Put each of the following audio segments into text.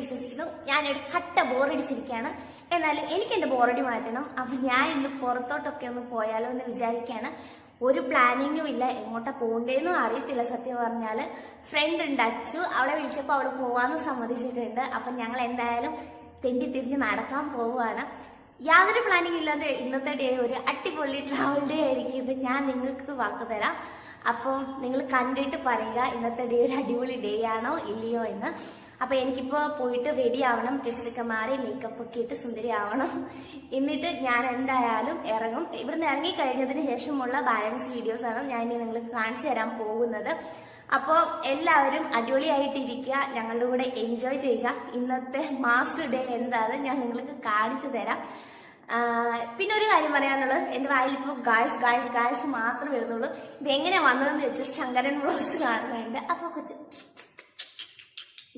വിശ്വസിക്കുന്നു. ഞാനൊരു കട്ട ബോറടിച്ചിരിക്കുകയാണ്. എന്നാലും എനിക്ക് എന്റെ ബോറടി മാറ്റണം. അപ്പൊ ഞാൻ ഇന്ന് പുറത്തോട്ടൊക്കെ ഒന്ന് പോയാലോ എന്ന് വിചാരിക്കുകയാണ്. ഒരു പ്ലാനിങ്ങും ഇല്ല, എങ്ങോട്ടാ പോകണ്ടേന്നും അറിയത്തില്ല. സത്യം പറഞ്ഞാല് ഫ്രണ്ട് ഉണ്ട് അച്ചു, അവളെ വിളിച്ചപ്പോൾ അവള് പോവാന്ന് സമ്മതിച്ചിട്ടുണ്ട്. അപ്പൊ ഞങ്ങൾ എന്തായാലും തെണ്ടി തിരിഞ്ഞ് നടക്കാൻ പോവുകയാണ്. യാതൊരു പ്ലാനിങ് ഇല്ലാതെ ഇന്നത്തെ ഡേ ഒരു അടിപൊളി ട്രാവൽ ഡേ ആയിരിക്കും ഇത്. ഞാൻ നിങ്ങൾക്ക് വാക്ക് തരാം. അപ്പം നിങ്ങൾ കണ്ടിട്ട് പറയുക ഇന്നത്തെ ഡേ ഒരു അടിപൊളി ഡേ ആണോ ഇല്ലയോ എന്ന്. അപ്പൊ എനിക്കിപ്പോ പോയിട്ട് റെഡി ആവണം, ഡ്രസ്സൊക്കെ മാറി മേക്കപ്പ് ഒക്കെ ഇട്ട് സുന്ദരി ആവണം. എന്നിട്ട് ഞാൻ എന്തായാലും ഇറങ്ങും. ഇവിടുന്ന് ഇറങ്ങി കഴിഞ്ഞതിന് ശേഷമുള്ള ബാലൻസ് വീഡിയോസ് ആണ് ഞാൻ ഇനി നിങ്ങൾക്ക് കാണിച്ചു തരാൻ പോകുന്നത്. അപ്പോൾ എല്ലാവരും അടിപൊളിയായിട്ടിരിക്കുക, ഞങ്ങളുടെ കൂടെ എൻജോയ് ചെയ്യുക. ഇന്നത്തെ മാസ് ഡേ എന്താണെന്ന് ഞാൻ നിങ്ങൾക്ക് കാണിച്ചു തരാം. പിന്നെ ഒരു കാര്യം പറയാനുള്ളത്, എന്റെ വായിൽ ഇപ്പോൾ ഗായ്സ് ഗായ്സ് ഗായ്സ് മാത്രമേ വരുന്നുള്ളൂ. ഇത് എങ്ങനെ വന്നതെന്ന് വെച്ചാൽ ശങ്കരൻ വ്ലോഗ്സ് കാണുന്നുണ്ട്. അപ്പൊ കൊച്ചു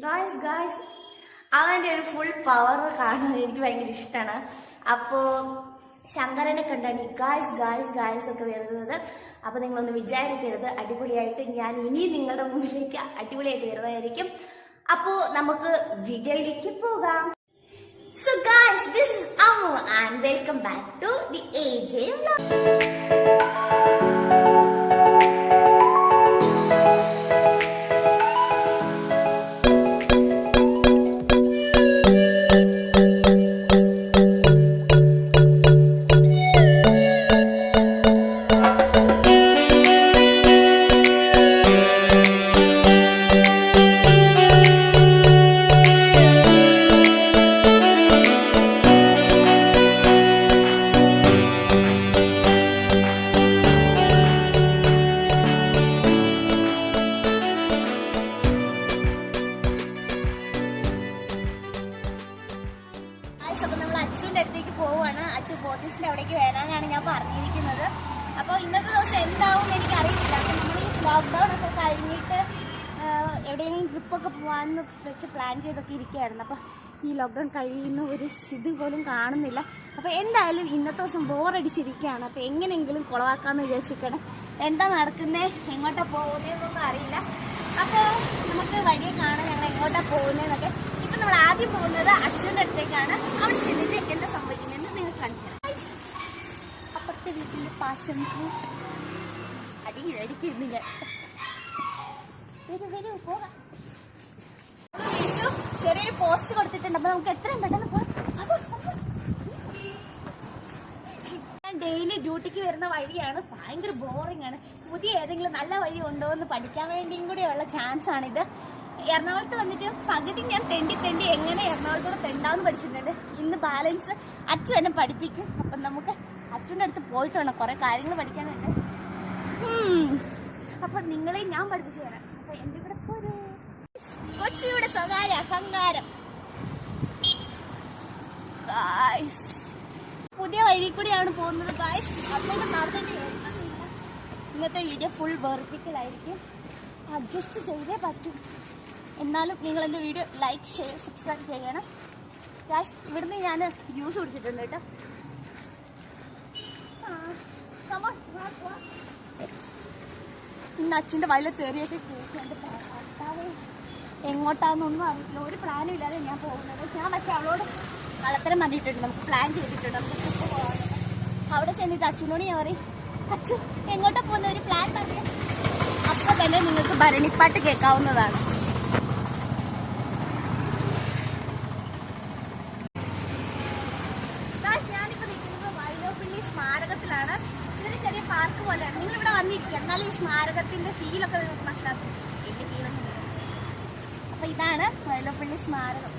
ഗായ്സ് ഗായ്സ് അവന്റെ ഒരു ഫുൾ പവർ കാണാൻ എനിക്ക് ഭയങ്കര ഇഷ്ടമാണ്. അപ്പോ ശങ്കരനെ കണ്ടാണ് ഈ ഗായ്സ് ഗായ്സ് ഗായ്സ് ഒക്കെ വരുന്നത്. അപ്പൊ നിങ്ങളൊന്ന് വിചാരിക്കരുത്, അടിപൊളിയായിട്ട് ഞാൻ ഇനി നിങ്ങളുടെ മുമ്പിലേക്ക് അടിപൊളിയായിട്ട് വരുന്നതായിരിക്കും. അപ്പോ നമുക്ക് വീഡിയോയിലേക്ക് പോകാം. So guys, this is Amu and welcome back to the AJ vlog. അച്ചുവിന്റെ അടുത്തേക്ക് പോവുകയാണ്. അച്ചു പോത്തീസിന്റെ അവിടേക്ക് വരാനാണ് ഞാൻ പറഞ്ഞിരിക്കുന്നത്. അപ്പോൾ ഇന്നത്തെ ദിവസം എന്താവും എനിക്ക് അറിയില്ല. അപ്പോൾ നമ്മൾ ഈ ലോക്ക്ഡൗൺ ഒക്കെ കഴിഞ്ഞിട്ട് എവിടെയെങ്കിലും ട്രിപ്പൊക്കെ പോകാമെന്ന് വെച്ച് പ്ലാൻ ചെയ്തൊക്കെ ഇരിക്കുകയായിരുന്നു. അപ്പോൾ ഈ ലോക്ക്ഡൗൺ കഴിയുന്ന ഒരു ഇത് പോലും കാണുന്നില്ല. അപ്പോൾ എന്തായാലും ഇന്നത്തെ ദിവസം ബോറടിച്ചിരിക്കുകയാണ്. അപ്പോൾ എങ്ങനെയെങ്കിലും കുളവാക്കാമെന്ന് വിചാരിച്ചിരിക്കണം. എന്താ നടക്കുന്നത്, എങ്ങോട്ടാ പോകുന്നതെന്നൊന്നും അറിയില്ല. അപ്പോൾ നമുക്ക് വഴിയെ കാണാം ഞങ്ങൾ എങ്ങോട്ടാ പോകുന്നതെന്നൊക്കെ. ഇപ്പം നമ്മൾ ആദ്യം പോകുന്നത് അച്ഛൻ്റെ അടുത്തേക്കാണ്. അവിടെ ചെന്നിട്ട് എന്താ സംഭവിക്കുന്നതെന്ന് നിങ്ങൾക്ക് കാണിച്ചു തരാം. അപ്പുറത്തെ വീട്ടിൽ പാചകം അടിക്കുന്നില്ല. വരൂ പോകാം. ചെറിയൊരു പോസ്റ്റ് കൊടുത്തിട്ടുണ്ട്. അപ്പൊ നമുക്ക് എത്രയും പെട്ടെന്ന് പോകാം. ഡെയിലി ഡ്യൂട്ടിക്ക് വരുന്ന വഴിയാണ്, ഭയങ്കര ബോറിംഗ് ആണ്. പുതിയ ഏതെങ്കിലും നല്ല വഴി ഉണ്ടോ എന്ന് പഠിക്കാൻ വേണ്ടിയും കൂടിയുള്ള ചാൻസ് ആണിത്. എറണാകുളത്ത് വന്നിട്ട് പകുതി ഞാൻ തെണ്ടി എങ്ങനെ എറണാകുളത്തോടെ തെണ്ടാന്ന് പഠിച്ചിട്ടുണ്ട്. ഇന്ന് ബാലൻസ് അച്ചു എന്നെ പഠിപ്പിക്കും. അപ്പം നമുക്ക് അച്ഛൻ്റെ അടുത്ത് പോയിട്ട് വേണം, കുറെ കാര്യങ്ങൾ പഠിക്കാനുണ്ട്. അപ്പൊ നിങ്ങളെ ഞാൻ പഠിപ്പിച്ചു തരാം. അപ്പൊ എന്റെ കൂടെ പോരൂ. കൊച്ചിയുടെ സ്വകാര്യ അഹങ്കാരം. പുതിയ വഴി കൂടിയാണ് പോകുന്നത് ഗായ്സ്. അതുകൊണ്ട് നടന്നിട്ട് ഇന്നത്തെ വീഡിയോ ഫുൾ വെറുപ്പിക്കലായിരിക്കും. അഡ്ജസ്റ്റ് ചെയ്തേ പറ്റും. എന്നാലും നിങ്ങൾ എൻ്റെ വീഡിയോ ലൈക്ക്, ഷെയർ, സബ്സ്ക്രൈബ് ചെയ്യണം ഗായ്സ്. ഇവിടുന്ന് ഞാൻ ജ്യൂസ് കുടിച്ചിട്ടുണ്ട് കേട്ടോ. ഇന്ന് അച്ഛൻ്റെ വയലിൽ തെറിയൊക്കെ കേൾക്കുന്നുണ്ട്. എങ്ങോട്ടാന്നൊന്നും അറിയില്ല, ഒരു പ്ലാനും ഇല്ലാതെ ഞാൻ പോകുന്നത്. ഞാൻ പക്ഷേ അവളോട് കളത്തരം പറഞ്ഞിട്ടുണ്ട്, നമുക്ക് പ്ലാൻ ചെയ്തിട്ടുണ്ട്, നമുക്ക് ട്രിപ്പ് പോകാൻ. അവിടെ ചെന്നിട്ട് അച്ഛനോട് ഞാൻ പറയും, അച്ഛൻ എങ്ങോട്ടാ പോകുന്ന ഒരു പ്ലാൻ പറഞ്ഞു. അപ്പോൾ തന്നെ നിങ്ങൾക്ക് ഭരണിപ്പാട്ട് കേൾക്കാവുന്നതാണ്. ഞാനിപ്പോൾ നിൽക്കുന്നത് വൈലോപ്പിള്ളി സ്മാരകത്തിലാണ്. ഇതൊരു ചെറിയ പാർക്ക് പോലെയാണ്. നിങ്ങളിവിടെ വന്നിരിക്കുക, എന്നാലും ഈ സ്മാരകത്തിന്റെ ഫീലൊക്കെ നിങ്ങൾക്ക് മനസ്സിലാക്കും. വലിയ ഫീലൊന്നും ഇല്ല. അപ്പൊ ഇതാണ് വൈലോപ്പിള്ളി സ്മാരകം,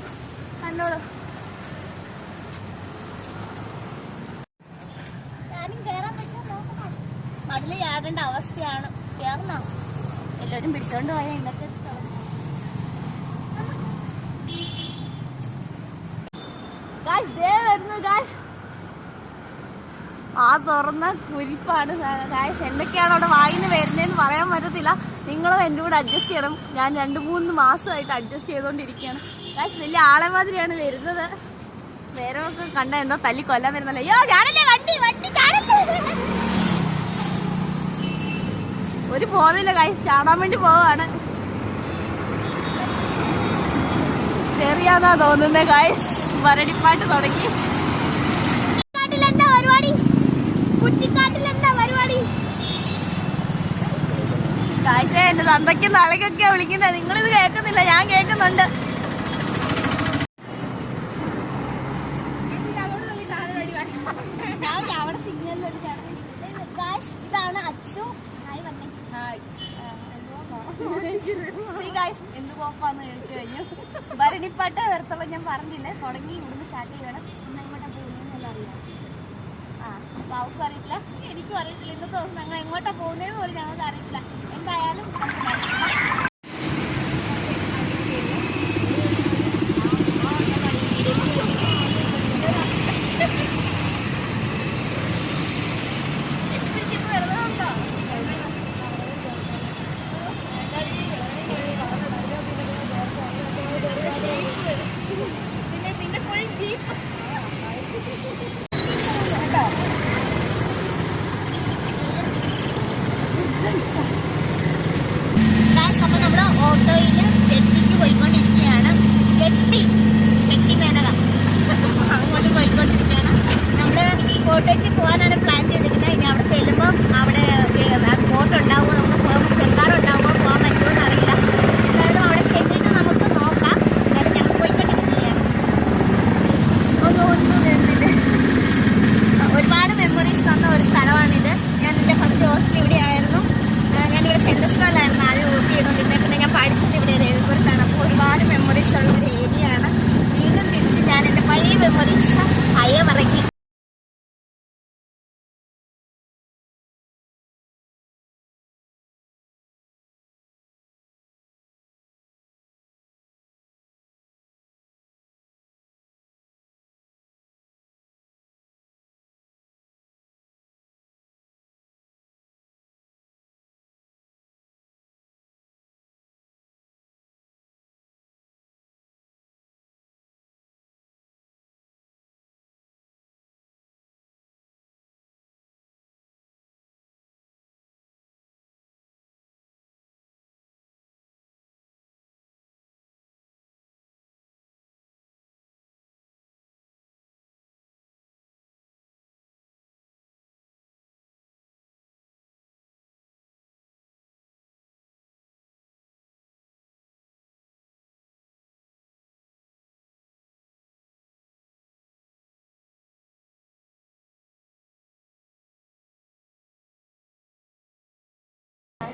കണ്ടോളൂ. ഞാനും കയറാൻ പറ്റാൻ നോക്കണം. മതിൽ ചാടേണ്ട അവസ്ഥയാണ്. കയറുന്നോ? എല്ലാവരും പിടിച്ചോണ്ട് പോയാൽ ഇന്നത്തെ വരുന്നു ഗായ്സ്. ആ തുറന്ന കുരിപ്പാണ് ഗായ്സ്. എന്തൊക്കെയാണ് അവിടെ വായിന്ന് വരുന്നതെന്ന് പറയാൻ പറ്റത്തില്ല. നിങ്ങളും എൻ്റെ കൂടെ അഡ്ജസ്റ്റ് ചെയ്യണം. ഞാൻ 2-3 മാസമായിട്ട് അഡ്ജസ്റ്റ് ചെയ്തുകൊണ്ടിരിക്കുകയാണ് ഗായ്സ്. വലിയ ആളെ മാതിരിയാണ് വരുന്നത്. വേറൊക്കെ കണ്ട എന്തോ തല്ലി കൊല്ലാൻ വരുന്നല്ലോ. അയ്യോ ചാടല്ലേ, വണ്ടി ചാടല്ലേ. ഒരു പോകുന്നില്ല ഗായ്സ്, ചാടാൻ വേണ്ടി പോവാണ്. ചെറിയ തുടങ്ങിയാന്നാ തോന്നുന്നത് ഗായ്സ്. ഭരണിപ്പാട്ട് തുടങ്ങി. എന്താ പരിപാടി? കുറ്റിക്കാട്ടിൽ എന്താ പരിപാടി? ഗായ്സ് എന്റെ തന്തയ്ക്ക് നാളേക്കൊക്കെയാ വിളിക്കുന്നത്. നിങ്ങളിത് കേൾക്കുന്നില്ല, ഞാൻ കേൾക്കുന്നുണ്ട്. ഇതാണ് അച്ചു. എന്ത് പോപ്പാന്ന് ചോദിച്ചു കഴിഞ്ഞു. ഭരണിപ്പാട്ട് നിർത്തപ്പോൾ ഞാൻ പറഞ്ഞില്ലേ, തുടങ്ങി ഇവിടുന്ന് സ്റ്റാർട്ട് ചെയ്യണം. ഇന്ന് എങ്ങോട്ടാ പോകുന്നതെന്നല്ല അറിയാം. അപ്പൊ അവൾക്കും അറിയത്തില്ല, എനിക്കും അറിയത്തില്ല. ഇന്നത്തെ ദിവസം ഞങ്ങൾ എങ്ങോട്ടാ പോകുന്നതെന്ന് പോലും ഞങ്ങൾക്ക് അറിയത്തില്ല. എന്തായാലും ഓട്ടോയില് ജെട്ടിക്ക് പോയിക്കൊണ്ടിരിക്കുകയാണ്. ജെട്ടി മേനക അങ്ങോട്ട് പോയിക്കൊണ്ടിരിക്കുകയാണ്. നമ്മള് കോട്ടേജ് പോകാനാണ് പ്ലാൻ ചെയ്തിരിക്കുന്നത്. ഇനി അവിടെ ചെല്ലുമ്പോൾ അവിടെ ബോട്ട് ഉണ്ടാവുമോ, നമുക്ക് ചെറുക്കാറുണ്ടാവുമോ, പോകാൻ പറ്റുമോ എന്നറിയില്ല. എന്തായാലും അവിടെ ചെന്നിട്ട് നമുക്ക് നോക്കാം. എന്തായാലും ഞങ്ങൾ പോയിക്കൊണ്ടിരിക്കുകയാണ്. ഒരുപാട് മെമ്മറീസ് തന്ന ഒരു സ്ഥലമാണിത്. ഞാൻ എൻ്റെ ഫസ്റ്റ് ഹോസ്റ്റൽ ഇവിടെ ആയിരുന്നു. ഞാനിവിടെ സെൻട്രസ്കോളിലായിരുന്നു ആദ്യം വർക്ക് ചെയ്തുകൊണ്ടിരുന്നത്. പിന്നെ ഞാൻ പഠിച്ചത് ഇവിടെ രവിപുരത്താണ്. അപ്പോൾ ഒരുപാട് മെമ്മറീസ് ഉള്ള ഒരു ഏരിയയാണ്. വീണ്ടും തിരിച്ച് ഞാൻ എൻ്റെ പഴയ മെമ്മറീസ് അയവിറക്കി.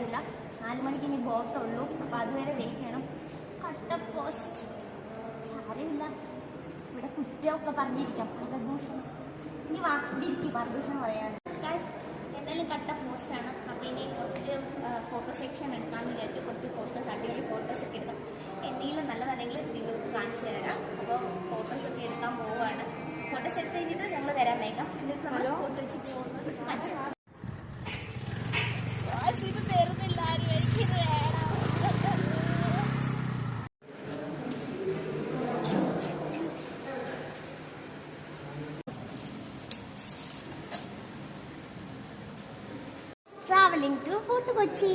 ഇല്ല, 4 മണിക്ക് ഇനി ബോട്ടുള്ളൂ. അപ്പോൾ അതുവരെ വെയിറ്റ് ചെയ്യണം. കട്ട പോസ്റ്റ് സാരമില്ല, ഇവിടെ കുറ്റമൊക്കെ പറഞ്ഞിരിക്കാം. പ്രദൂഷണം ഇനി വാക്കിരിക്കും, പ്രദൂഷണം പറയാണ്. എന്തായാലും കട്ട പോസ്റ്റാണ്. അപ്പോൾ ഇനി കുറച്ച് ഫോട്ടോ സെക്ഷൻ എടുക്കാമെന്ന് വിചാരിച്ചു. കുറച്ച് ഫോട്ടോസ്, അടിപൊളി ഫോട്ടോസ് ഒക്കെ എടുക്കാം. എന്തെങ്കിലും നല്ലതാണെങ്കിൽ നിങ്ങൾക്ക് കാണിച്ചു തരാം. അപ്പോൾ ഫോട്ടോസൊക്കെ എടുക്കാൻ പോവുകയാണ്. ഫോട്ടോസ് എടുത്ത് കഴിഞ്ഞിട്ട് ഞങ്ങൾ തരാൻ വേഗം. എന്നിട്ട് നമ്മൾ ഫോട്ടോ വെച്ചിട്ട് പോകുന്നത് കാണിച്ചു. ഇത് തരുന്നില്ല, ആരും എനിക്കിത് വേണം. Traveling to Fort Kochi.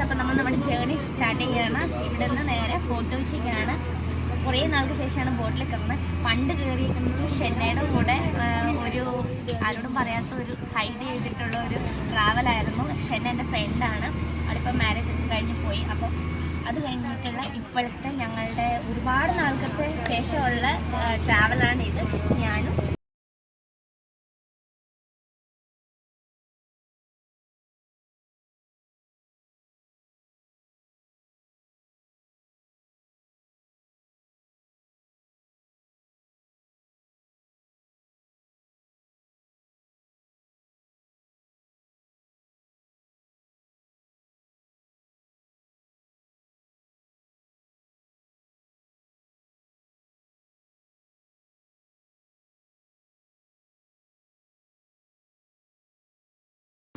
അപ്പം നമ്മൾ നമ്മുടെ ജേർണി സ്റ്റാർട്ട് ചെയ്യുകയാണ്. ഇവിടെ നിന്ന് നേരെ ഫോർട്ട് കൊച്ചിക്കാണ്. കുറേ നാൾക്ക് ശേഷമാണ് ബോട്ടിൽ കയറുന്നത്. പണ്ട് കയറിയിരിക്കുന്നത് ഷെന്നയുടെ കൂടെ ഒരു ആരോടും പറയാത്ത ഒരു ഹൈഡ് ചെയ്തിട്ടുള്ള ഒരു ട്രാവലായിരുന്നു. ഷെന്ന എൻ്റെ ഫ്രണ്ടാണ്. അവളിപ്പോൾ മാരേജ് ഒക്കെ കഴിഞ്ഞ് പോയി. അപ്പോൾ അത് കഴിഞ്ഞിട്ടുള്ള ഇപ്പോഴത്തെ ഞങ്ങളുടെ ഒരുപാട് നാൾക്കത്തെ ശേഷമുള്ള ട്രാവലാണ് ഇത്. ഞാനും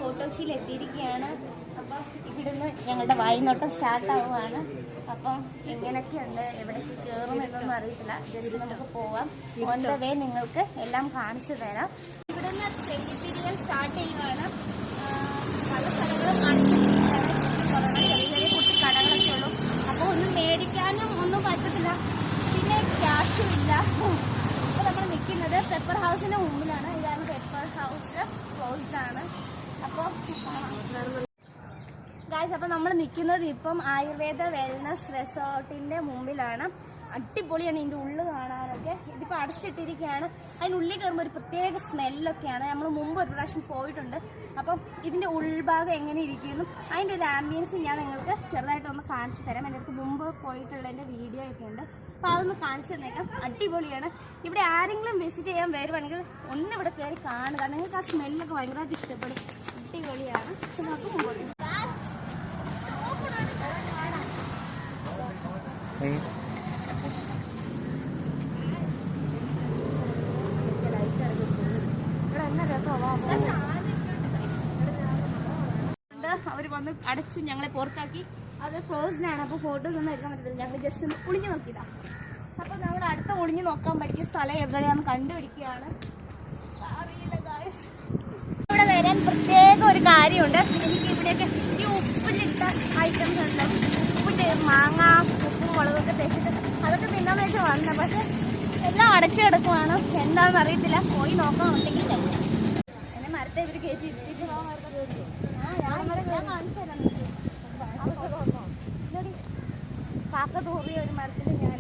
ഫോർട്ട് കൊച്ചിയിൽ എത്തിയിരിക്കുകയാണ്. അപ്പം ഇവിടുന്ന് ഞങ്ങളുടെ വായ്നോട്ടം സ്റ്റാർട്ടാവുകയാണ്. അപ്പം എങ്ങനെയൊക്കെയുണ്ട്, എവിടേക്ക് കയറും എന്നൊന്നും അറിയത്തില്ല. ജസ്റ്റ് നമുക്ക് പോവാം. ഓൺ ദ വേ നിങ്ങൾക്ക് എല്ലാം കാണിച്ചു തരാം. ഇവിടുന്ന് തെറ്റിപ്പിരിയൽ സ്റ്റാർട്ട് ചെയ്യുകയാണ്. പല സ്ഥലങ്ങളും കാണിച്ചിരിക്കുകയാണ്. ചെറിയ ചെറിയ കുട്ടി കടകളൊക്കെ ഉള്ളൂ. അപ്പോൾ ഒന്നും മേടിക്കാനും ഒന്നും പറ്റത്തില്ല, പിന്നെ ക്യാഷും ഇല്ല. ഇപ്പോൾ നമ്മൾ നിൽക്കുന്നത് പെപ്പർ ഹൗസിൻ്റെ മുമ്പിലാണ്. ഇതാണ് പെപ്പർ ഹൗസ്, ക്ലോസ്ഡ് ആണ്. അപ്പോൾ ഗായ്സ്, അപ്പോൾ നമ്മൾ നിൽക്കുന്നത് ഇപ്പം ആയുർവേദ വെൽനസ് റിസോർട്ടിൻ്റെ മുമ്പിലാണ്. അടിപൊളിയാണ് ഇതിൻ്റെ ഉള്ളിൽ കാണാനൊക്കെ. ഇതിപ്പോൾ അടച്ചിട്ടിരിക്കുകയാണ്. അതിനുള്ളിൽ കയറുമ്പോൾ ഒരു പ്രത്യേക സ്മെല്ലൊക്കെയാണ്. നമ്മൾ മുമ്പ് ഒരു പ്രാവശ്യം പോയിട്ടുണ്ട്. അപ്പം ഇതിൻ്റെ ഉൾഭാഗം എങ്ങനെ ഇരിക്കുന്നു, അതിൻ്റെ ഒരു ആംബിയൻസ് ഞാൻ നിങ്ങൾക്ക് ചെറുതായിട്ടൊന്ന് കാണിച്ചു തരാം. എൻ്റെ അടുത്ത് മുമ്പ് പോയിട്ടുള്ളതിൻ്റെ വീഡിയോ ഒക്കെ ഉണ്ട്. അപ്പോൾ അതൊന്ന് കാണിച്ചു തന്നേക്കാം. അടിപൊളിയാണ്. ഇവിടെ ആരെങ്കിലും വിസിറ്റ് ചെയ്യാൻ വരുവാണെങ്കിൽ ഒന്ന് ഇവിടെ കയറി കാണുക. നിങ്ങൾക്ക് ആ സ്മെല്ലൊക്കെ ഭയങ്കരമായിട്ട് ഇഷ്ടപ്പെടും. അടിപൊളിയാണ്. പക്ഷെ നമുക്ക് മുമ്പോട്ട് അവർ വന്ന് അടച്ചു, ഞങ്ങളെ പുറത്താക്കി. അത് ക്ലോസ്ഡാണ്. അപ്പോൾ ഫോട്ടോസ് ഒന്നും എടുക്കാൻ പറ്റത്തില്ല. ഞങ്ങൾ ജസ്റ്റ് ഒന്ന് ഒളിഞ്ഞു നോക്കിയതാണ്. അപ്പോൾ നമ്മൾ അടുത്ത ഒളിഞ്ഞു നോക്കാൻ പറ്റിയ സ്ഥലം എവിടെയാണെന്ന് കണ്ടുപിടിക്കുകയാണ്. ഇവിടെ വരാൻ പ്രത്യേക ഒരു കാര്യമുണ്ട്. എനിക്ക് ഇവിടെയൊക്കെ ഈ ഉപ്പിലിട്ട ഐറ്റംസ് ഉണ്ട്. ഉപ്പിട്ട് മാങ്ങ, ഉപ്പും മുളകൊക്കെ തേച്ചിട്ട് അതൊക്കെ തിന്നാന്ന് വെച്ചാൽ വന്നത്. പക്ഷെ എല്ലാം അടച്ചു കിടക്കുവാണ്. എന്താണെന്ന് അറിയത്തില്ല. പോയി നോക്കാനുണ്ടെങ്കിൽ കഴിക്കാം. എന്നെ മരത്തെ ഇവർ കയറ്റി കാക്ക തൂറിയ ഒരു മരത്തിൽ ഞാൻ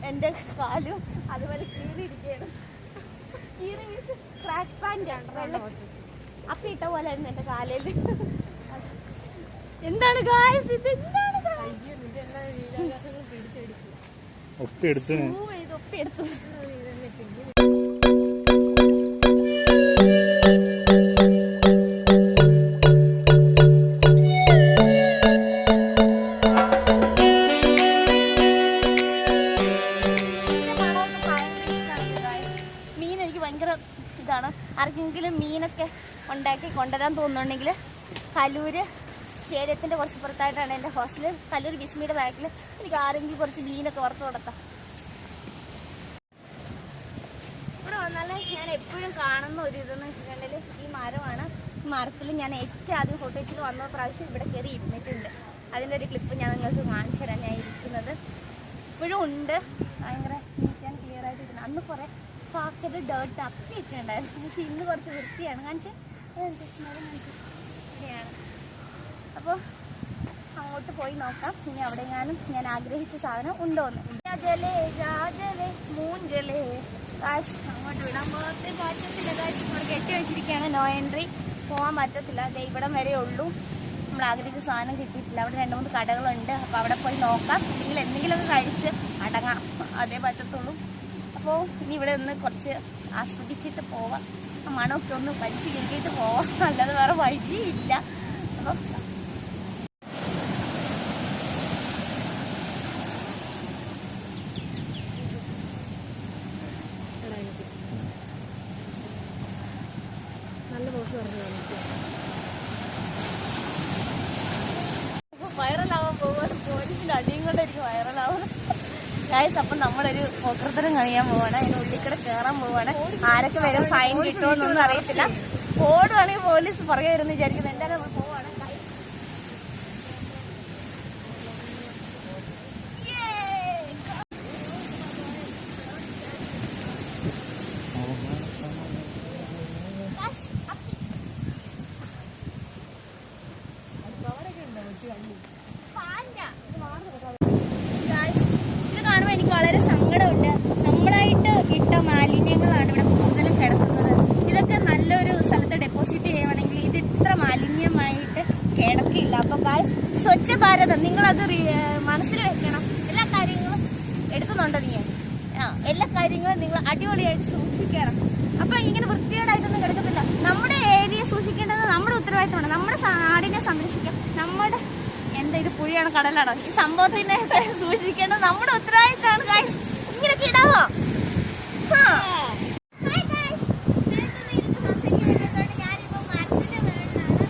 എൻ്റെ കാലും അതുപോലെ കീറിയിരിക്കുകയാണ്. കീറി മീൻസ് ട്രാക്ക് പാൻ്റാണ്, വെള്ളം അപ്പിയിട്ട പോലെ ആയിരുന്നു എൻ്റെ കാലിൽ. എന്താണ് ഗായ്സ് ഇത്? എന്താണ് ഒപ്പിയെടുത്തു. ഇതാണ്. ആർക്കെങ്കിലും മീനൊക്കെ ഉണ്ടാക്കി കൊണ്ടുവരാൻ തോന്നുന്നുണ്ടെങ്കിൽ കലൂര് സ്റ്റേഡിയത്തിൻ്റെ കുറച്ച് പുറത്തായിട്ടാണ് എൻ്റെ ഹോസ്റ്റൽ. കല്ലൂർ ബിസ്മിയുടെ ബാക്കിൽ എനിക്ക് ആരെങ്കിലും കുറച്ച് മീനൊക്കെ വറുത്ത് കൊടുത്താം. ഇവിടെ വന്നാൽ ഞാൻ എപ്പോഴും കാണുന്ന ഒരു ഇതെന്ന് വെച്ചിട്ടുണ്ടെങ്കിൽ ഈ മരമാണ്. ഈ മരത്തിൽ ഞാൻ ഏറ്റവും ആദ്യം ഫോട്ടോയിൽ വന്ന പ്രാവശ്യം ഇവിടെ കയറി ഇരുന്നിട്ടുണ്ട്. അതിൻ്റെ ഒരു ക്ലിപ്പ് ഞാൻ നിങ്ങൾക്ക് കാണിച്ചു തരാൻ ഞാൻ ഇരിക്കുന്നത്. ഇപ്പോഴും ഉണ്ട്. ഭയങ്കര നീറ്റ് ആൻഡ് ക്ലിയർ ആയിട്ട് ഇരിക്കുന്നത്. അന്ന് കുറേ പാക്കറ്റ് ഡേർട്ട് അപ്പിയൊക്കെ ഉണ്ടായിരുന്നു. പക്ഷേ ഇന്ന് കുറച്ച് വൃത്തിയാണ്. കാണിച്ചേ ഇവിടെയാണ്. അപ്പോൾ അങ്ങോട്ട് പോയി നോക്കാം. ഇനി അവിടെ ഞാൻ ആഗ്രഹിച്ച സാധനം ഉണ്ടോന്ന്. രാജലേ രാജലേ മൂഞ്ചലേ കാശ് അങ്ങോട്ട് വിടാൻ പോകത്തെ പറ്റത്തില്ല. കാശ് നമ്മൾ കെട്ടി വെച്ചിരിക്കുകയാണ്. നോ എൻട്രി, പോകാൻ പറ്റത്തില്ല. അത് ഇവിടം വരെ ഉള്ളൂ. നമ്മൾ ആഗ്രഹിച്ച സാധനം കിട്ടിയിട്ടില്ല. അവിടെ 2-3 കടകളുണ്ട്. അപ്പോൾ അവിടെ പോയി നോക്കാം. അല്ലെങ്കിൽ എന്തെങ്കിലുമൊക്കെ കഴിച്ച് അടങ്ങാം. അതേ പറ്റത്തുള്ളൂ. അപ്പോൾ ഇനി ഇവിടെ നിന്ന് കുറച്ച് ആസ്വദിച്ചിട്ട് പോവാം. ആ മണമൊക്കെ ഒന്ന് വലിച്ച് കിട്ടിയിട്ട് പോവാം. അല്ലാതെ വേറെ വഴിയില്ല. അപ്പോൾ വൈറലാവാൻ പോവാണ്. പോലീസിൻ്റെ അടിയും കൊണ്ട് എനിക്ക് വൈറലാവാൻ ഗൈസ്. അപ്പം നമ്മളൊരു പോക്കൃത്തരം കഴിയാൻ പോവാണ്. അതിന് ഉള്ളിക്കടെ കയറാൻ പോവാണ്. ആരൊക്കെ വരും, ഫൈൻ കിട്ടുമോന്നൊന്നും അറിയത്തില്ല. ഓടുവാണെങ്കിൽ പോലീസ് പുറകെ വരുമെന്ന് വിചാരിക്കുന്നത്. എന്തായാലും നമ്മൾ പോവാണ്. ഇത് കാണുമ്പോൾ എനിക്ക് വളരെ സങ്കടമുണ്ട്. നമ്മളായിട്ട് ഇട്ട മാലിന്യങ്ങളാണ് ഇവിടെ കൂടുതലും കിടക്കുന്നത്. ഇതൊക്കെ നല്ലൊരു സ്ഥലത്ത് ഡെപ്പോസിറ്റ് ചെയ്യുവാണെങ്കിൽ ഇത് ഇത്ര മാലിന്യമായിട്ട് കിടക്കില്ല. അപ്പോൾ ഗായ്സ്, സ്വച്ഛ ഭാരതം നിങ്ങളത് മനസ്സിൽ വെക്കണം. എല്ലാ കാര്യങ്ങളും എടുക്കുന്നുണ്ടോ നീ? എല്ലാ കാര്യങ്ങളും നിങ്ങൾ അടിപൊളിയായിട്ട് സൂക്ഷിക്കണം. അപ്പം ഇങ്ങനെ വൃത്തികേടായിട്ടൊന്നും കിടക്കത്തില്ല. നമ്മുടെ ഏരിയ സൂക്ഷിക്കേണ്ടത് നമ്മുടെ ഉത്തരവാദിത്തമാണ്. നമ്മുടെ നാടിനെ സംരക്ഷിക്കാം. നമ്മുടെ ഇത് പുഴയാണ്, കടലാണോ? ഈ സംഭവത്തിനെ സൂക്ഷിക്കേണ്ടത് നമ്മുടെ ഉത്തരവാദിത്തമാണ് ഗായ്സ്. ഇങ്ങനെയൊക്കെ ഇടാമോ? ഞാനിപ്പോ മരത്തിന്റെ മേളിലാണ്.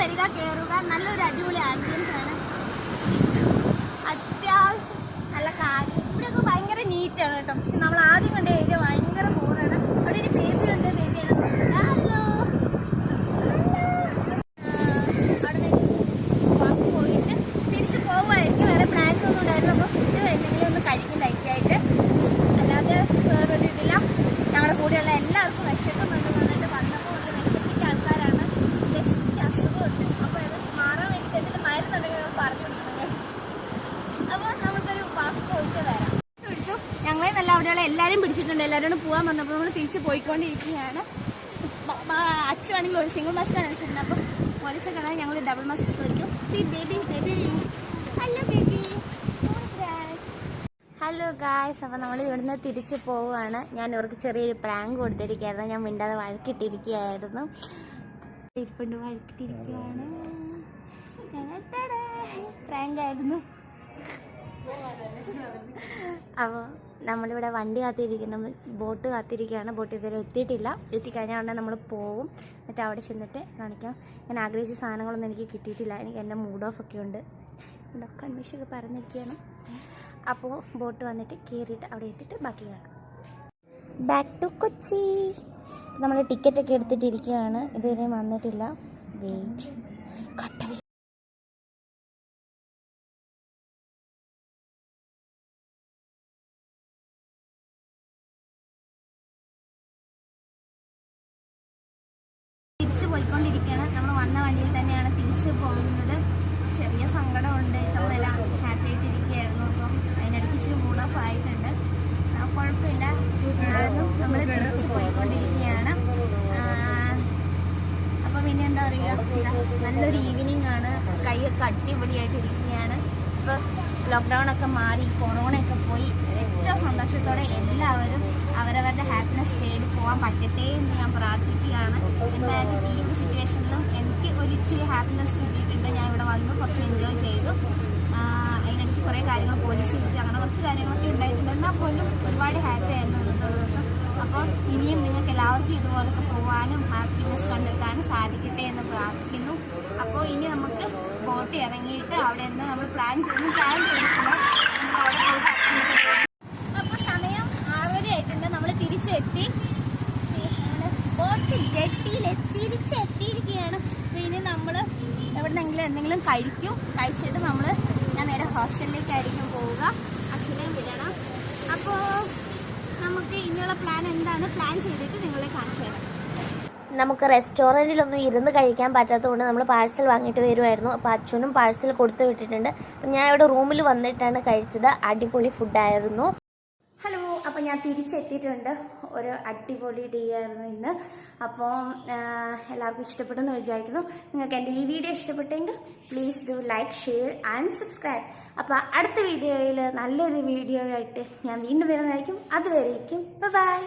വരിക, കയറുക. നല്ലൊരു അടിപൊളി ആംബിയൻസ് ആണ്. അത്യാവശ്യം നല്ല കാര്യം. ഇവിടെയൊക്കെ ഭയങ്കര നീറ്റാണ് കേട്ടോ. നമ്മൾ ആദ്യം കണ്ട ഏരിയ ഭയങ്കര ബോറാണ്. അവിടെ ഒരു ബേബി ഉണ്ട്. ബേബിയാണ് ഹലോ. അവിടെ പോയിട്ട് തിരിച്ച് പോകുമായിരിക്കും. വേറെ പ്ലാൻസ് ഒന്നും ഉണ്ടായിരുന്നു. അപ്പോൾ ഫുഡ് എന്തെങ്കിലും ഒന്ന് കഴിക്കും ലൈറ്റായിട്ട്. അല്ലാതെ വേറൊരു ഇതില്ല. ഞങ്ങളുടെ കൂടെയുള്ള എല്ലാവർക്കും വിശക്കുന്നുണ്ട്. വന്നിട്ട് വന്നപ്പോൾ ഒരു വിശപ്പിച്ച ആൾക്കാരാണ്. വിശപ്പിച്ച അസുഖമുണ്ട്. അപ്പോൾ അത് മാറാൻ വേണ്ടിയിട്ട് എന്തെങ്കിലും മരുന്നുണ്ടെങ്കിൽ പറഞ്ഞു കൊടുക്കുന്നത്. അപ്പോൾ നമുക്കൊരു വാക്ക് പോയിട്ട് വരാം. പിടിച്ചു. ഞങ്ങളെ നല്ല അവിടെയുള്ള എല്ലാവരും പിടിച്ചിട്ടുണ്ട്. എല്ലാവരോടും പോകാൻ വന്നപ്പോൾ നമ്മൾ തിരിച്ച് പോയിക്കൊണ്ടിരിക്കുകയാണ്. അച്ഛനാണെങ്കിൽ ഒരു സിംഗിൾ മാസ്കാണ് വെച്ചിരുന്നത്. അപ്പോൾ പോലീസൊക്കെ ആണെങ്കിൽ ഞങ്ങൾ ഡബിൾ മാസ്ക് വെച്ചു. C baby baby hello baby. Hello guys. അപ്പോൾ നമ്മൾ ഇവിടുന്ന് തിരിച്ച് പോവുകയാണ്. ഞാൻ ഇവർക്ക് ചെറിയൊരു പ്രാങ്ക് കൊടുത്തിരിക്കുകയായിരുന്നു. ഞാൻ മിണ്ടാതെ വഴക്കിട്ടിരിക്കുകയായിരുന്നു. ഇരിപ്പുണ്ട് വഴക്കിട്ടിരിക്കുകയാണ്. പ്രാങ്കായിരുന്നു. അപ്പോൾ നമ്മളിവിടെ വണ്ടി കാത്തിരിക്കുന്നു. ബോട്ട് കാത്തിരിക്കുകയാണ്. ബോട്ട് ഇതുവരെ എത്തിയിട്ടില്ല. എത്തിക്കഴിഞ്ഞാൽ ഉടനെ നമ്മൾ പോവും. എന്നിട്ട് അവിടെ ചെന്നിട്ട് കാണിക്കാം. ഞാൻ ആഗ്രഹിച്ച സാധനങ്ങളൊന്നും എനിക്ക് കിട്ടിയിട്ടില്ല. എനിക്ക് എൻ്റെ മൂഡ് ഓഫ് ഒക്കെ ഉണ്ട്. ഇവിടെ കൺമിഷൊക്കെ പറഞ്ഞിരിക്കുകയാണ്. അപ്പോൾ ബോട്ട് വന്നിട്ട് കയറിയിട്ട് അവിടെ എത്തിയിട്ട് ബാക്കി കാണാം. Back to Kochi. നമ്മൾ ടിക്കറ്റൊക്കെ എടുത്തിട്ടിരിക്കുകയാണ്. ഇതുവരെ വന്നിട്ടില്ല. വെയിറ്റ് കട്ട പോയിക്കൊണ്ടിരിക്കുകയാണ്. നമ്മൾ വന്ന വണ്ടിയിൽ തന്നെയാണ് തിരിച്ച് പോകുന്നത്. ചെറിയ സങ്കടമുണ്ട്. നമ്മളെല്ലാം ഹാപ്പി ആയിട്ടിരിക്കുകയായിരുന്നു. അപ്പം അതിനിടയ്ക്ക് ഇച്ചിരി മൂഡ് ഓഫ് ആയിട്ടുണ്ട്. കുഴപ്പമില്ല. നമ്മൾ തിരിച്ച് പോയിക്കൊണ്ടിരിക്കുകയാണ്. അപ്പം പിന്നെ എന്താ പറയുക, നല്ലൊരു ഈവനിങ് ആണ്. സ്കൈ ഒക്കെ അടിപൊളിയായിട്ടിരിക്കുകയാണ്. ഇപ്പോൾ ലോക്ക്ഡൗൺ ഒക്കെ മാറി, കൊറോണയൊക്കെ പോയി. ഏറ്റവും സന്തോഷത്തോടെ എല്ലാവരും അവരവരുടെ ഹാപ്പിനെസ് തേടി പോകാൻ പറ്റട്ടെ എന്ന് ഞാൻ പ്രാർത്ഥിക്കുകയാണ്. എന്തായാലും ഈ ഒരു സിറ്റുവേഷനിലും എനിക്ക് ഒരു ഇച്ചിരി ഹാപ്പിനെസ് കിട്ടിയിട്ടുണ്ട്. ഞാൻ ഇവിടെ വന്നു കുറച്ച് എൻജോയ് ചെയ്തു. അതിനിടയ്ക്ക് കുറേ കാര്യങ്ങൾ പോലീസ് വിളിച്ച് അങ്ങനെ കുറച്ച് കാര്യങ്ങളൊക്കെ ഉണ്ടായിട്ടുണ്ട്. എന്നാൽ പോലും ഒരുപാട് ഹാപ്പി ആയിരുന്നു ഇന്നത്തെ ദിവസം. അപ്പോൾ ഇനിയും നിങ്ങൾക്ക് എല്ലാവർക്കും ഇതുപോലൊക്കെ പോകാനും ഹാപ്പിനെസ് കണ്ടെത്താനും സാധിക്കട്ടെ എന്ന് പ്രാർത്ഥിക്കുന്നു. അപ്പോൾ ഇനി നമുക്ക് ബോട്ട് ഇറങ്ങിയിട്ട് അവിടെ നിന്ന് നമ്മൾ പ്ലാൻ ചെയ്തിട്ടില്ല. നമ്മൾ അവിടെ പോയിട്ട് അപ്പോൾ സമയം 6:30 ആയിട്ടുണ്ട്. നമ്മൾ തിരിച്ചെത്തി. ബോട്ട് തിരിച്ചെത്തിയിരിക്കുകയാണ്. അപ്പോൾ ഇനി നമ്മൾ എവിടെന്നെങ്കിലും എന്തെങ്കിലും കഴിച്ചിട്ട് ഞാൻ നേരെ ഹോസ്റ്റലിലേക്കായിരിക്കും പോവുക. അച്ഛനെയും വിടണം. അപ്പോൾ നമുക്ക് ഇനിയുള്ള പ്ലാൻ എന്താണ് പ്ലാൻ ചെയ്തിട്ട് നിങ്ങളെ കാണിച്ചു തരാം. നമുക്ക് റെസ്റ്റോറൻറ്റിലൊന്നും ഇരുന്ന് കഴിക്കാൻ പറ്റാത്തതുകൊണ്ട് നമ്മൾ പാഴ്സൽ വാങ്ങിയിട്ട് വരുമായിരുന്നു. അപ്പോൾ അച്ഛനും പാഴ്സൽ കൊടുത്തു വിട്ടിട്ടുണ്ട്. അപ്പം ഞാൻ ഇവിടെ റൂമിൽ വന്നിട്ടാണ് കഴിച്ചത്. അടിപൊളി ഫുഡായിരുന്നു. ഹലോ. അപ്പോൾ ഞാൻ തിരിച്ചെത്തിയിട്ടുണ്ട്. ഒരു അടിപൊളി ഡേ ആയിരുന്നു ഇന്ന്. അപ്പോൾ എല്ലാവർക്കും ഇഷ്ടപ്പെട്ടെന്ന് വിചാരിക്കുന്നു. നിങ്ങൾക്ക് എൻ്റെ ഈ വീഡിയോ ഇഷ്ടപ്പെട്ടെങ്കിൽ please do like, share and subscribe. അപ്പോൾ അടുത്ത വീഡിയോയിൽ നല്ലൊരു വീഡിയോ ആയിട്ട് ഞാൻ വീണ്ടും വരുന്നതായിരിക്കും. അതുവരേക്കും ബൈ.